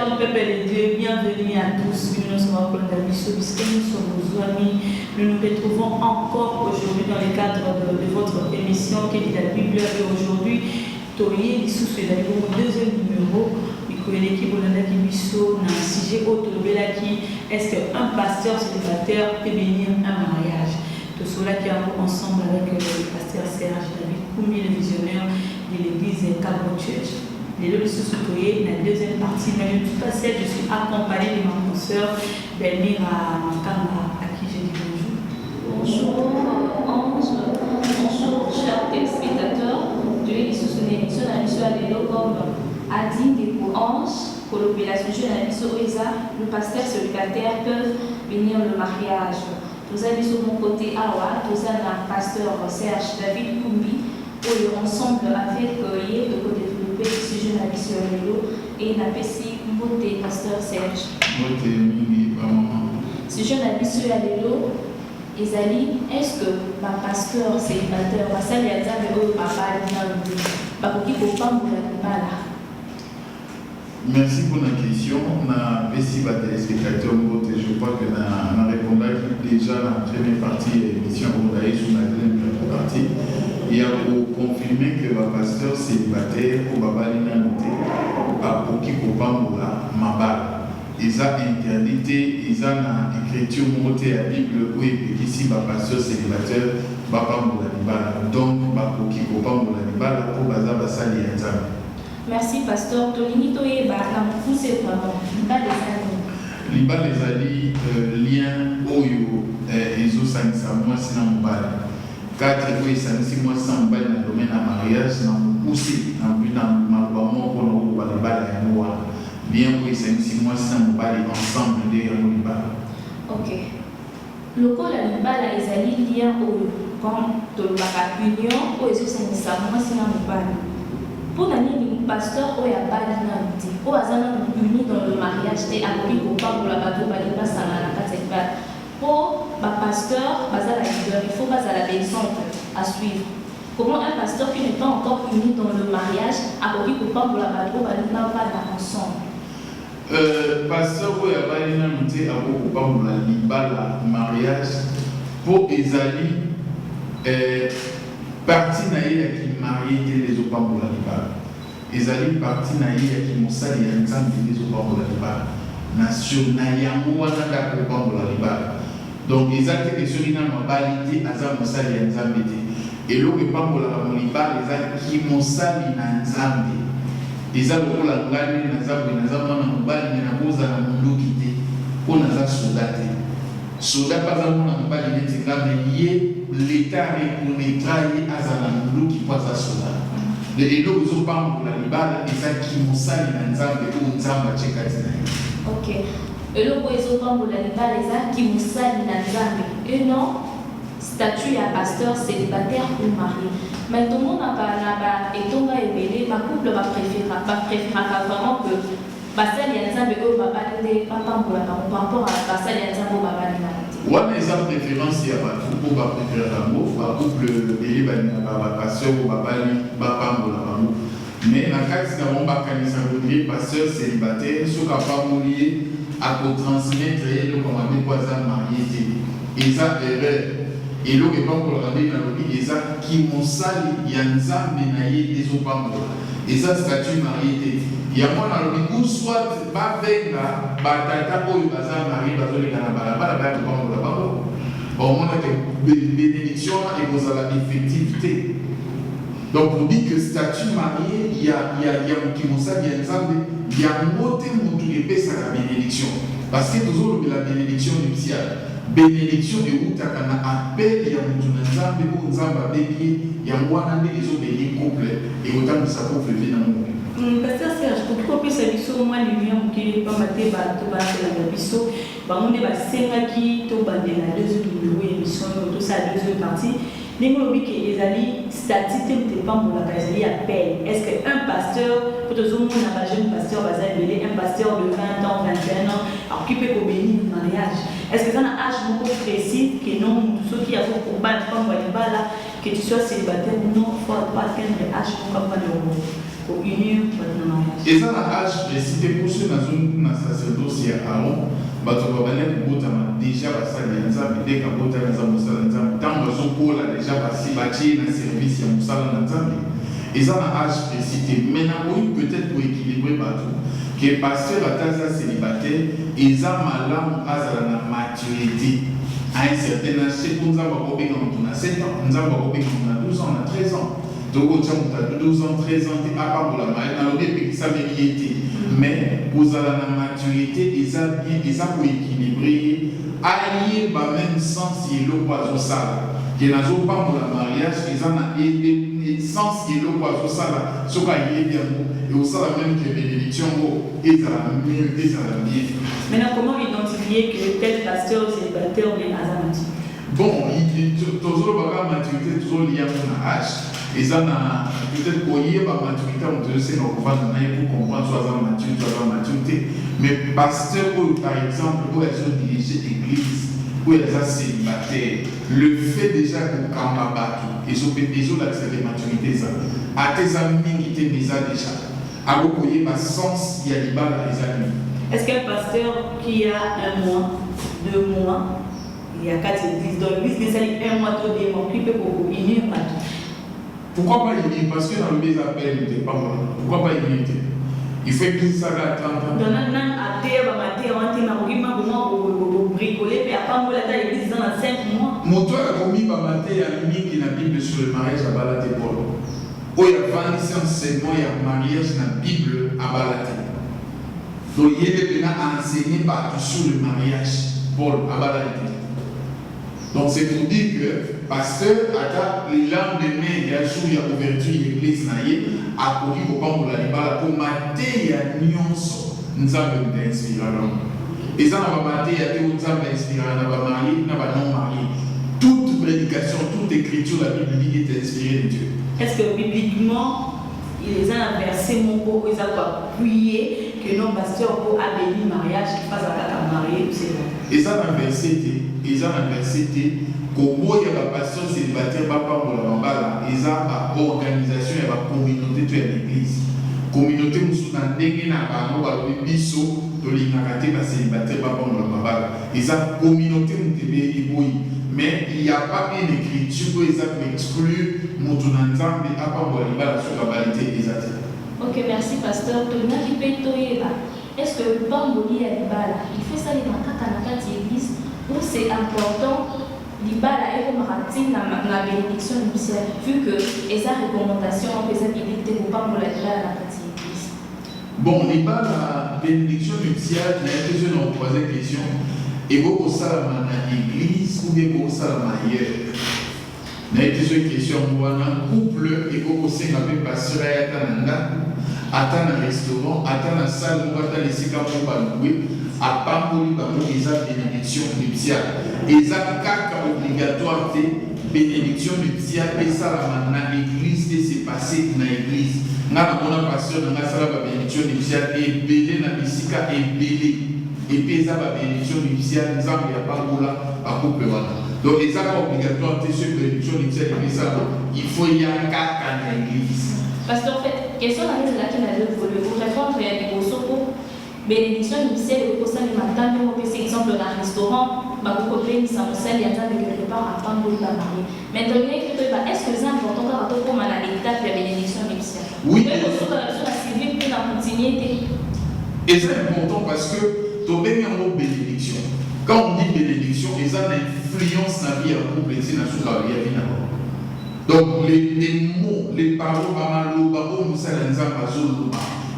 Shalom, peuple de Dieu, bienvenue à tous. Nous sommes nous sommes vos amis. Nous nous retrouvons encore aujourd'hui dans le cadre de votre émission qui est la Bible. Et aujourd'hui, Toye, sous le deuxième numéro, l'équipe qui biso dans un sujet autour qui est-ce qu'un pasteur célibataire peut bénir un mariage. Tout cela qui est ensemble avec le pasteur Serge David Koumi, le visionnaire de l'église Calvary Church. Les deux se soutenir dans la deuxième partie, mais tout à fait, je suis accompagnée de ma consoeur Belmira Makamba, à qui je dis bonjour. Bonjour, bonjour, chers téléspectateurs de l'émission sur la mission à l'élo comme Adine des Ange, pour l'opération jeune à l'émission Oisa, le pasteur célibataire peuvent venir le mariage. Nous avons sur mon côté Awa, nous avons un pasteur Serge David Koumbi, où ensemble avec Yé, de côté ce jeune habit sur l'élo et n'a pas si monté pasteur Serge. Ce jeune habit sur l'élo, Isali, est-ce que ma pasteur célibataire, ma salle y a dit que papa est dans le but, parce qu'il faut pas mourir là. Merci pour la question. Na pesi ba téléspectateurs je crois que na répondu déjà dans la première partie de l'émission on a sur la deuxième partie. Il a confirmé que le pasteur célibataire au Babalina noté à Poki Kopambola Mabal. Ils ont interdit, ils ont écriture montée à la Bible où il ici le pasteur célibataire Bapambola Nibala. Donc, Poki Kopambola Nibala pour Baza Basali Enzam. Merci, pasteur. Tolini Toyeba, la poussée vraiment. Liba les alliés, lien Oyo, Ezo Sansa, moi c'est un bal. 4 fois, si moi sans bal dans le domaine de mariage, dans poussé, dans but dans le moment pour nous voir le bal à nous. Bien oui, si moi sans bal ensemble derrière le bal. Ok. Le col à l'ibal les alliés lien Oyo, quand tu l'as union, ou Ezo Sansa, moi c'est un bal. Pour l'année, le pasteur ou a pas d'identité, ou a uni dans le mariage, t'es appris au pas pour la bateau, pas ça la case pour le pasteur, il faut pas la descente à suivre. Comment un pasteur qui n'est pas encore uni dans le mariage, appris au pas pour la bateau, pas ensemble. Pasteur ou a pas d'identité, appris au pas pour la mariage, pour Esalie. Parti naïe qui marié les opans pour la libala. Ils allaient parti naïe qui moussali et ensemble les opans pour la libala. Nation naïango wana da opans pour la libala. Donc ils allaient que sur une amabilité azam moussali et ensemble et l'eau est pas pour la libala ils allaient qui moussali na ensemble. Ils allaient pour la ngani na ensemble na ensemble na mbali na boza na mundu kité. On a ça soldate. Soldat pas à mon mbali n'était là mais lié l'État reconnaîtra à Zananou qui passe à cela. Les gens qui ont pas pour la libala et ça qui m'ont sali dans Zambé ou Zamba Tchekatina. Ok. Et le qui ont pas pour la libala et ça qui m'ont sali dans Zambé. Et non, statut à pasteur célibataire ou marié. Mais tout le monde n'a pas et tout va éveiller, ma couple va préférer vraiment que Basel y a Zambé ou Babalé, pas pour la par rapport à Basel y a Zambé ou Babalé. One exemple préférence il y a pas tout pour préférer l'amour, pas couple et ba pasteur ou babali ba pambo la pambo. Mais na cas si on ba kanisa rodrier pasteur célibataire sous capable lié à ko transmettre le commandement voisin marié et ça erreur et le que pas pour la rendre dans le et ça qui mon sali yanza menaye des opambo et ça statut marié il y a moi dans le soit pas avec la batata pour le bazar marié bazar les canabala pas la pambo la pambo bon on a que bénédiction et vous avez l'effectivité. Donc on dit que statut marié, il y a qui m'ont ça bien ensemble, il y a monté mon tout épée ça la bénédiction. Parce que toujours la bénédiction nuptiale, bénédiction de où tu as appel, il y a mon tout ensemble, où nous avons béni, il y a moi des autres bénis couple et autant que ça couple vient dans mon monde. Pasteur Serge, pourquoi que ça biso moi lumière qui pas maté ba to ba la biso ba monde ba senga qui to ba de la deuxième émission to sa deuxième partie Ningolobi que ezali statut te pas pour la casali appel. Est-ce que un pasteur pour tout le monde n'a pas jeune pasteur bazali un pasteur de 20 ans 21 ans alors qui peut bénir le mariage. Est-ce que ça a un âge beaucoup précis que non ceux qui a fait pour pas là que tu sois célibataire non faut pas qu'un âge comme pas de pour unir le mariage. Et ça, l'âge précis, pour ceux qui ont un sacerdoce à Aaron, déjà dès que déjà service et ça un âge précis. Maintenant, peut-être pour équilibrer que le pasteur a célibataire, ils ont malin à la maturité. À un certain âge, c'est pour nous avoir 7 ans, nous avons 12 ans, 13 ans. Donc, on a 12 ans, 13 ans, à part pour la mariage, ça vérité. Mais pour la maturité, ils ont pour équilibrer, allier même sens et le poison sale. Ils n'ont pas pour la mariage, ils ont un sens et le poison sale, ce qu'on a bien, et au sein même que bénédiction, ils ont la mieux. Maintenant, comment identifier que tel pasteur ou célibataire ou bien azamati? Bon, toujours la maturité, toujours lié à mon âge. Et ça, peut-être pour y avoir maturité, on te sait qu'on va pour comprendre soit maturité. Mais pasteur, par exemple, pour être dirigé l'église, pour être célibataire, le fait déjà qu'on cambabat, et ce que les autres accès de maturité, ça, à tes amis qui t'aiment déjà, à vous voyez, ma sens, il y a des balles à les amis. Est-ce qu'un pasteur qui a 1 mois, 2 mois, il y a 4 églises, dans l'église, des années 1 mois, 2 mois, qui peut beaucoup unir pas tout? Pourquoi pas unir? Parce que dans le mes appels, il n'était pas moi. Pourquoi pas unir? Il faut que ça à 30 ans. Dans un terre, on bricoler, mais à part moi, l'église dans 5 mois. Mon toit a commis par matin, il y a mis qui n'a Bible sur le mariage à Balaté Paul. Où il y a 25 enseignements, il y a mariage dans la Bible à Balaté. Donc il y a enseigné partout sur le mariage Paul à Balaté. Donc c'est pour dire que pasteur a les lendemain, il y a jour, il y a ouverture de l'église, a pour pour mater, il y a nuance, nous avons inspiré. Et ça, on va mater, il y a des autres inspirés, on va marier, on va non marier. Toute prédication, toute écriture, la Bible dit est inspirée de Dieu. Est-ce que bibliquement, ils ont un verset mon beau, ils ont appuyé que non pasteur pour abélir le mariage, il fasse à marier, c'est bon. Et ça, dans le verset, ils ont un verset, comment il y a la passion célibataire, papa pour la bambala, ils ont une organisation, il y a une communauté de l'église. Communauté, nous sommes dans des biso, de l'incarnaté, la célibataire, papa pour la bambala. Ils ont une communauté, mais il n'y a pas une écriture où ils ont exclu mon tournant, mais à part pour la sur la validité des athées. Ok, merci pasteur. Est-ce que le bamboli à l'ibala, il fait ça dans la église où c'est important l'ibala est comme la bénédiction nuptiale, vu que les recommandations ont fait biblique pour bamboli à l'ibala dans l'église? Bon, l'ibala, la bénédiction nuptiale, il y a question dans la troisième question. Et beaucoup ça dans l'église ou bien beaucoup ça dans ailleurs. Il y a une question, on a un couple et beaucoup ça avec pasteur à un restaurant, à la salle, on va les séquences pour louer, à Pamboli, ils ont bénédiction nuptiale. Ils ont caca obligatoire de bénédiction nuptiale et ça dans l'église, c'est passé dans l'église. Nous avons un pasteur dans la salle de bénédiction nuptiale et belé dans les séquences et belé. Et puis, ils ont la bénédiction nuptiale, ils ont la parole à couple. Donc, les actes obligatoires de cette bénédiction nuptiale, il faut y avoir caca dans l'église. Parce qu'en fait, question là qui n'a pas voulu pour répondre à des pour bénédiction nuptiale et pour ça, le matin, on peut par exemple dans un restaurant, vous pouvez nous annoncer, il y a quelque part à Pamboli la mariée. Maintenant, est-ce que c'est important pour l'étape de la bénédiction nuptiale? Oui. Sur la civile, puis la continuité. Et c'est important parce que tu as bien un mot bénédiction. Quand on dit bénédiction, ils ont une influence dans la vie à couple et sur la vie à vie. Donc les mots, les paroles,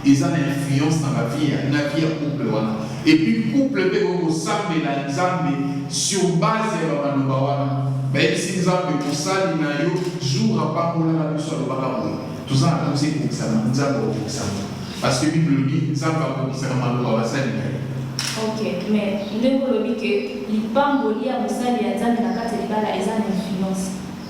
ils ont une influence dans la vie à couple. Et puis couple, ils sur base de la si nous avons pour ça, jour à pas pour la tout ça, c'est pour ça, nous avons pour ça. Parce que la Bible dit, nous avons pour ça, ok, mais nous devons dire que les pamboli à Moussa, les Azam et la carte de Bala, ils ont une influence.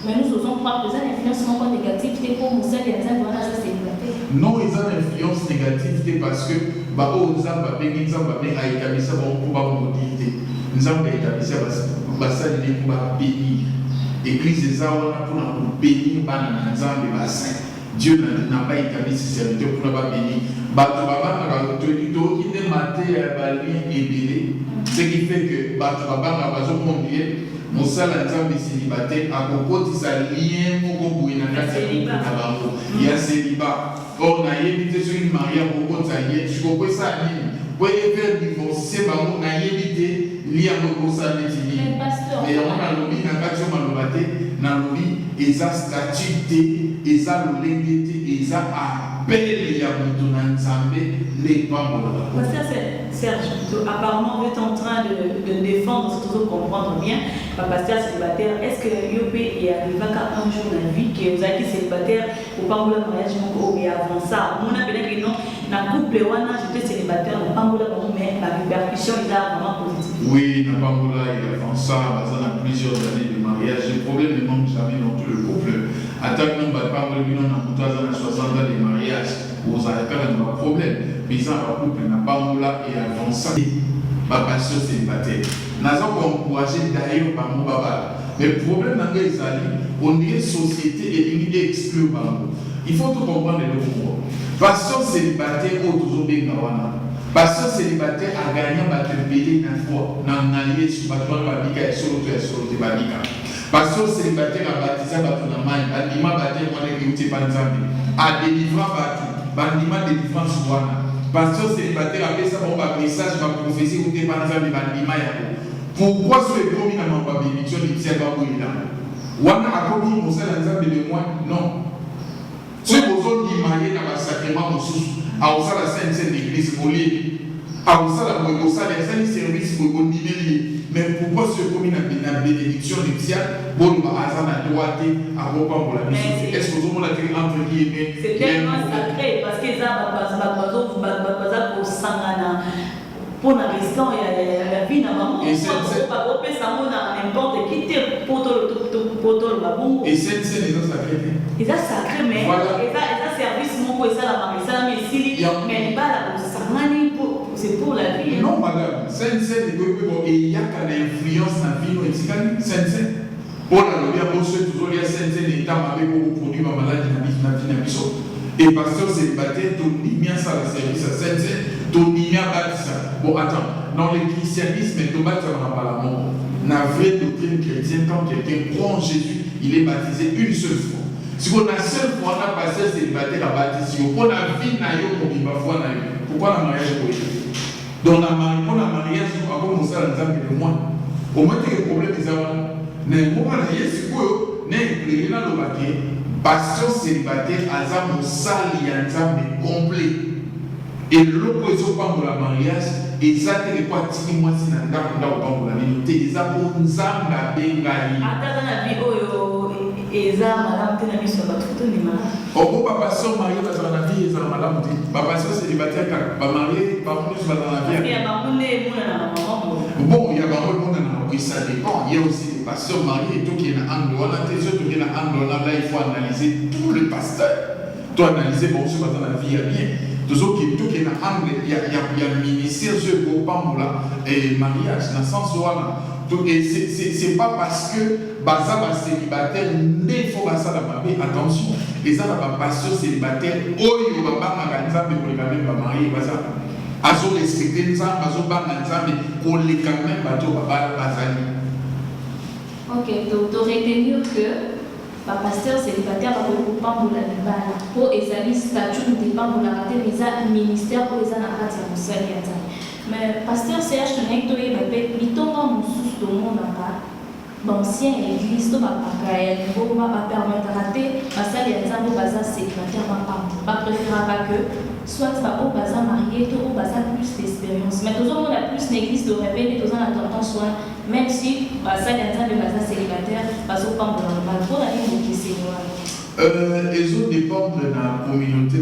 Mais nous osons croire que les influences sont négatives pour Moussa, les Azam, voilà, ça c'est négatif. Non, ils ont une influence négative parce que, nous avons établi ça pour la mobilité. Nous avons établi ça pour bénir. L'église des Aouana pour bénir les bassins. Dieu n'a pas établi ses serviteurs pour ne pas bénir. Ce qui fait que mosala nzambe célibataire akokotisa lien moko boye na kati ya bango ya célibat. Or nayebi te soki maria akokotisa lien sikopesa nini po ever divorce bango nayebi te lia mokosala neti nini. Mais yango nalobi na kati yo maloba te nalobi eza statut te eza lolenge te eza appel ya moto na nzambe lepambola. Serge, apparemment, vous êtes en train de défendre, c'est toujours comprendre bien, pasteur célibataire. Est-ce que Yope est arrivé qu'à un jour dans la vie, que vous avez été célibataire, ou pas vous le mariage, ou avant ça, on a bien que non, dans le couple, j'étais célibataire, on n'a pas mais la répercussion est vraiment positive. Oui, n'a pas avant ça, on a plusieurs années de mariage. Le problème ne manque jamais dans tout le couple. Attaque non, pas on a 60 ans de mariage, vous avez pas de problème. Mais ça, le couple n'a pas et avant ça, ma passion célibataire. Nous avons encouragé d'ailleurs par mon papa. Mais le problème dans les alliés, on dit que la société est limitée exclue par nous. Il faut tout comprendre le mot. Passion célibataire, au toujours bien gawana. Passion célibataire a gagné ma tempête une fois. Dans l'allié sur ma toile, ma bica et sur l'autre et sur l'autre babica. Passion célibataire a baptisé ma tournament. Bandima baptisé mon église panzambi. A délivré Batu. Bandima délivré Souana. Pasteur célibataire a fait ça pour un message, ma prophétie, ou des panzas de bandima. Pourquoi ce est promis dans ma bénédiction de Pierre Babouina? Wana a commis mon seul exemple de moi? Non. Ce que vous avez marié dans le sacrement, à où ça la Sainte Église, à où ça la service pour vous niveler. Mais pourquoi ce est promis dans la bénédiction de Pierre? Bon, à la droite, à Ropa pour la mission. Est-ce que vous avez entre guillemets? C'est tellement sacré parce que ça va pour Sangana. Pour la raison, il y a la vie dans maman. Et c'est n'importe qui pour le babou. Et c'est sacré. Et ça sacré, mais ça service mon ça la maman, ça mais si mais pas la Sangani c'est pour la vie. Non madame, c'est il y a qu'une influence dans la vie c'est pour la lobby à ceux toujours les c'est l'état avec beaucoup produit ma maladie na biso. Et pasteur célibataire tout bien ça le service à c'est tout bien ça. Bon attends, dans le christianisme tout bas ça n'a pas la mort. La vraie doctrine chrétienne quand quelqu'un croit en Jésus, il est baptisé une seule fois. Si on a seule fois on a pasteur célibataire à baptiser, on a vie na yo pour vivre foi na yo. Pourquoi la mariage pour donc la mariage avant mon salaire de moi. Au moins que le problème est ça. Mais moi c'est quoi n'est éclairé dans le paquet. Passion célibataire à mon salaire complet. Et l'opposition pas pour la mariage, et ça c'est quoi si moi si n'a pas pour la minute, et ça pour nzamba bengali. Attends la vie et ça madame tu n'as mis sur votre photo ni madame. Oh papa passion marié dans la vie et ça madame dit. Papa passion célibataire pas marié, pas marié dans la vie. Il y a pas maman. Bon, il y a pas monde dans oui ça dépend. Il y a aussi des pasteurs mariés tout qui est en angle, on a tes yeux tout qui est en angle, là il faut analyser tout le pasteur. Tu analyser bon ce dans la vie il y a bien. Toujours qui tout qui est en angle, il y a ministère sur pour pambola et mariage dans le sens où et c'est pas parce que baza va célibataire ne faut pas ça la papier attention et ça la passion célibataire oh il va pas m'organiser pour les quand même pas marier baza azo respecter ça azo pas m'organiser pour les quand même bateau papa bazali. Ok, donc tu retenir que le pasteur célibataire va pas pour la libala pour les statut de pas pour la rater les ministère pour les anarats de musali mais pasteur CH tenait que il avait bitonga musus do monde aka l'ancien église to ba pakael pour va permettre rater basali ya nzambo baza célibataire pas préférera que soit va au baza marié to au baza plus d'expérience mais toujours on a plus l'église de révéler tous en attendant soit même si basali ya nzambo baza célibataire bazo pas pour la ligne qui c'est les autres dépendent de la communauté,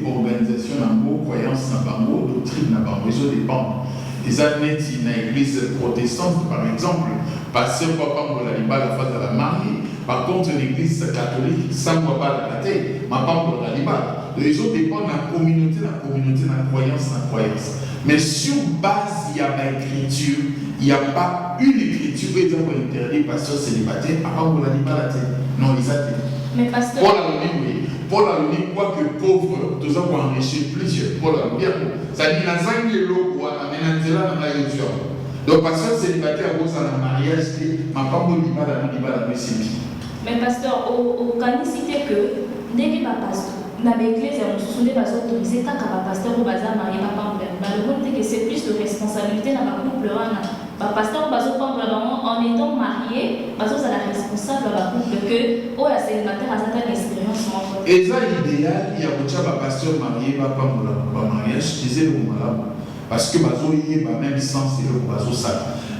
organisation, croyance, doctrine, les autres dépendent. Les années dans l'église protestante, par exemple, passer papa pour la face de la mariée. Par contre, l'église catholique, ça ne va pas la tête, ma femme pour la libale. Les autres dépendent de la communauté, la croyance. Mais sur base, il y a l'écriture, il n'y a pas une écriture qui est interdite pasteur célibataire, à part pour la libale. Non, ils ont mais pasteur. Paul a dit quoi que pauvre, tout ça pour enrichir plusieurs. Paul a dit, ça dit, la zangue est l'eau, donc, pasteur célibataire, vous avez un mariage, ma femme ne dit pas la mais pasteur, au canicité que, dès que ma pasteur, dans l'église, on se souvient pas autorisé, quand ma pasteur ou bazar marié, papa, le monde dit que c'est plus de responsabilité dans ma couple, ma pasteur ou bazar, en étant marié, bazar, c'est la responsable de la couple que, oh, la célibataire a certaines expériences. Et ça, l'idéal, il y a un pasteur marié, papa, pour mariage, disait le malade. Parce que bazo y a même sens et le bazo ça.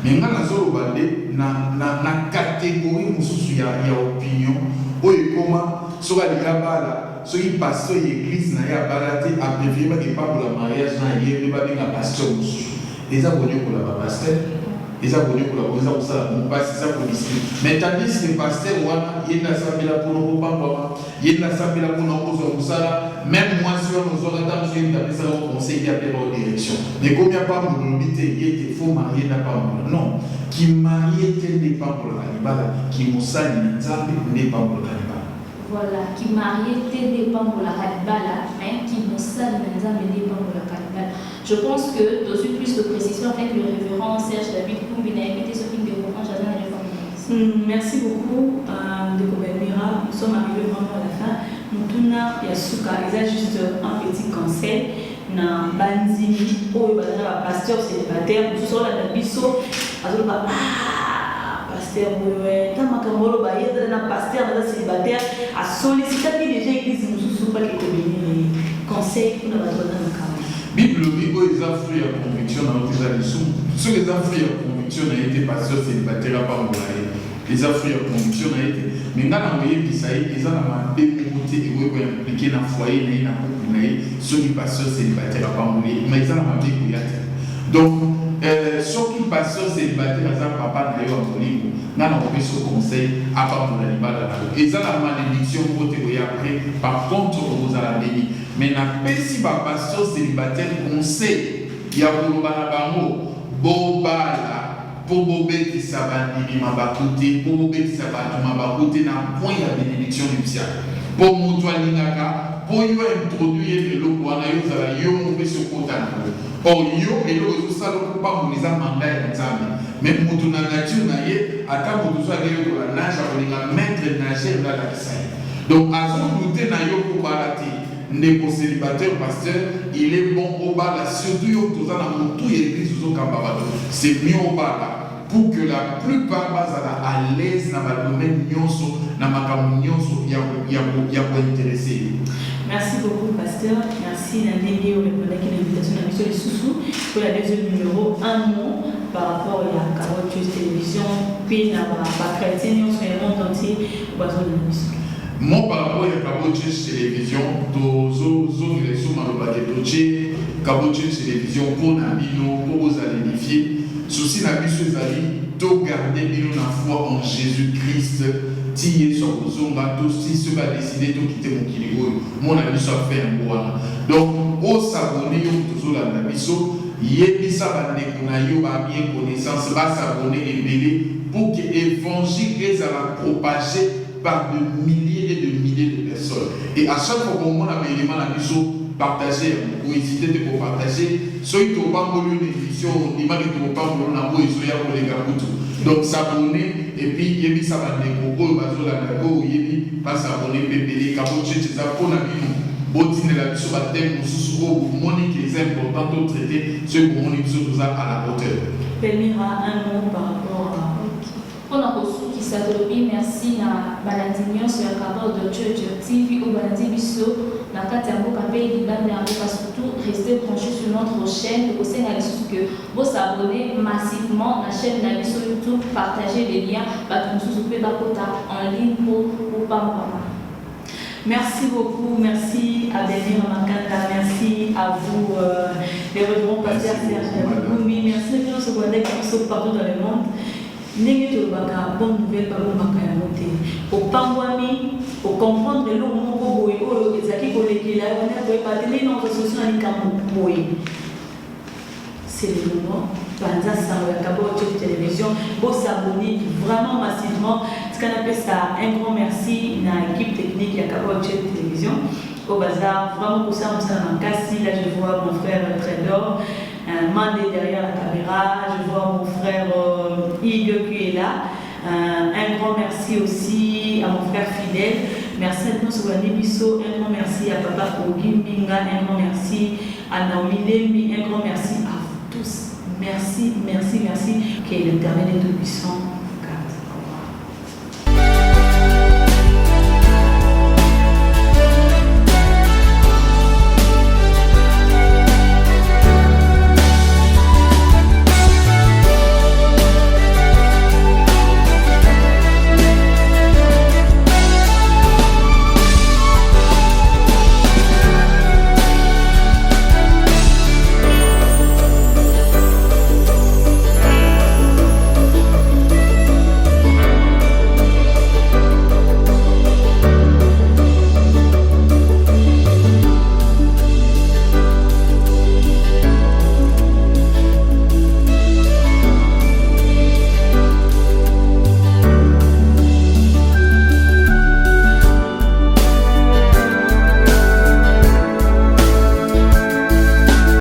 Mais quand bazo bandé na catégorie mususu ya opinion oyo comment sur les gabala sur les pasteurs l'église na ya balaté a préféré pas pour le mariage na yé ba bien pasteur mususu. Et ça bonne pour la pasteur. Et ça bonne pour la bonne ça on passe ça pour ici. Mais tandis que pasteur wana yé na sabela pour no papa yé na sabela pour no ça même moi sur nos ordres je vais appeler ça au conseil d'appeler en direction. Mais combien pas pour l'unité il faut marier n'a pas non qui marié n'est pas pour la canibale qui moussa n'est pas pour la canibale. Voilà, qui marié n'est pas pour la canibale mais qui moussa n'est pas pour la canibale. Je pense que dans une plus de précision avec le révérend Serge David Koumbi a invité ce film de Roman Jazan et les femmes. Merci beaucoup de Mira. Nous sommes arrivés vraiment à la fin. Mutuna Yasuka, il y a juste un petit conseil. Na banzini, oh, le pasteur célibataire, tout ça, la biso, pasteur, quand ma camolo baye, un pasteur célibataire, a sollicité déjà l'église, nous sommes pas les conseils pour nous donner dans le camp. Bible dit que les fruits à conviction dans notre tradition. Ceux qui ont fruits à conviction ont été pasteurs célibataires à part les fruits à conviction ont été. Mais quand on voyait qu'ils ont été impliqués dans le foyer, dans le couple, ceux qui pasteurs célibataires à part mais ils ont été. Donc, ceux qui pasteurs célibataires à papa n'a eu un livre, n'a pas ce conseil à part pour l'animal. Ils ont la malédiction pour te après. Par contre, vous allez bénir. Mais si ma pasteur célibataire conseil, il y a pour le banabamo, bobala, pour bobé qui s'abandonne, ma bakoute, pour bobé qui s'abandonne, ma bakoute, n'a point la bénédiction du ciel. Pour moutoualinaka, pour y introduire le lot, pour y avoir yo mon sur côté. Or yo et l'eau tout ça, le pas pour les amanda et les amis. Mais moutouna nature naïe, à ta moutousa de la nage, on a mettre nager dans la piscine. Donc à son douter na yo pour balater. N'est célibataire pasteur, il est bon au bas là, surtout au dans tout l'église au Kambabado. C'est mieux au bas là, pour que la plupart soient à l'aise dans le domaine nyonso, dans ma nyonso, il y a pour intéresser. Merci beaucoup pasteur, merci Nandéli au répondant qui l'invitation à Monsieur les Soussous pour la deuxième numéro, un mot par rapport à la carotte télévision, puis la chrétien, on se le monde entier au besoin de la mission. Moi, par rapport à Kaboche télévision, Tozo, Zone, Kaboche télévision, pour Nabino, pour vous édifier. Souci Nabiso Zali, de garder la foi en Jésus-Christ, tirer sur vos ongas, si ceux qui ont décidé de quitter mon kiligo, mon ami soit fait un bon. Donc, au s'abonner, toujours la Nabiso, Yébisa va découvrir, va bien connaissance, va s'abonner et mêler pour que l'évangile va propager par de milliers et de milliers de personnes. Et à chaque fois qu'on a un élément à partager, ou hésiter de vous partager, ceux qui n'ont pas voulu une émission, ils n'ont pas voulu une émission pour les gars. Donc s'abonner, et puis il y a ça va découvrir, il va s'abonner, pépélé, cabocher, c'est ça pour la vie. Botine la mission va thème, nous monique les importants de traiter, ceux qui ont tout ça à la hauteur. Pelmira, un mot par rapport à. On a reçu qui s'adresse, merci à Baladinion sur la carte de Church TV ou Baladibiso, la carte à Bokabe et Liban, surtout rester branché sur notre chaîne au sein de que vous abonnez massivement à la chaîne de sur YouTube, partagez les liens, parce que nous pouvons en ligne pour Pampa. Merci beaucoup, merci à Benir Makanda, merci à vous, les reverends pasteurs Serge Koumbi, merci à tous ceux qui sont partout dans le monde. N'est-ce pas bonne nouvelle par le Makayamote. Au Pangwami, au comprendre le mot Boboé, au Ezaki Kolekila, on a fait parler dans notre social Nikamboé. C'est le moment. Banza Samoya Kabo télévision, vous s'abonnez vraiment massivement. Ce qu'on appelle ça un grand merci à l'équipe technique de Kabo télévision. au bazar. Vraiment pour ça, on s'en a cassé. Là, je vois mon frère Trédor, Mandé derrière la caméra. Je vois mon frère Hugues qui est là. Un grand merci aussi à mon frère fidèle. Merci à tous Bisso. Un grand merci à Papa Ogi Minga. Un grand merci à Naomi Lembi. Un grand merci à vous tous. Merci, merci, merci. Que l'Éternel est tout puissant